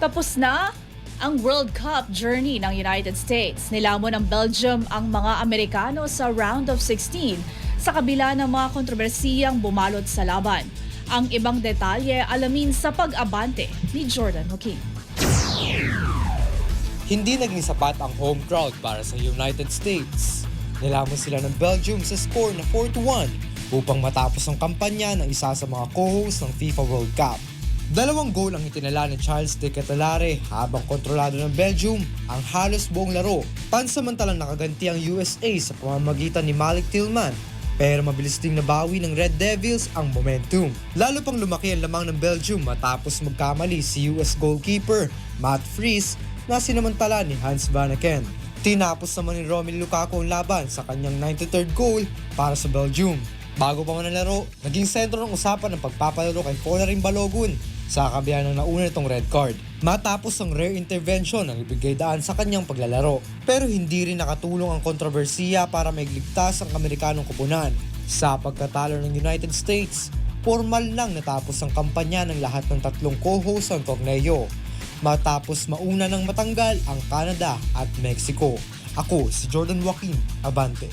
Tapos na ang World Cup journey ng United States. Nilamon ng Belgium ang mga Amerikano sa round of 16 sa kabila ng mga kontrobersiyang bumalot sa laban. Ang ibang detalye alamin sa pag-abante ni Jordan Joaquin. Hindi naging sapat ang home crowd para sa United States. Nilamon sila ng Belgium sa score na 4-1 upang matapos ang kampanya ng isa sa mga co-host ng FIFA World Cup. 2 goal ang itinala ni Charles de Ketelaere habang kontrolado ng Belgium ang halos buong laro. Pansamantalang nakaganti ang USA sa pamamagitan ni Malik Tillman, pero mabilis ding nabawi ng Red Devils ang momentum. Lalo pang lumaki ang lamang ng Belgium matapos magkamali si US goalkeeper Matt Fries na sinamantala ni Hans Vanaken. Tinapos naman ni Romelu Lukaku ang laban sa kanyang 93rd goal para sa Belgium. Bago pa man ang laro, naging sentro ng usapan ng pagpapalaro kay Folarin Balogun sa kabila ng nauna nitong red card. Matapos ang rare intervention ang ibigay daan sa kanyang paglalaro. Pero hindi rin nakatulong ang kontrobersiya para maigligtas ang Amerikanong koponan. Sa pagkatalo ng United States, formal lang natapos ang kampanya ng lahat ng 3 co-hosts ng torneo. Matapos mauna ng matanggal ang Canada at Mexico. Ako si Jordan Joaquin, Abante.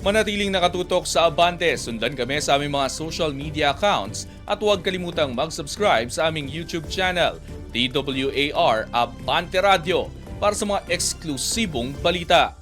Manatiling nakatutok sa Abante, sundan kami sa aming mga social media accounts at huwag kalimutang mag-subscribe sa aming YouTube channel, DWAR Abante Radio, para sa mga eksklusibong balita.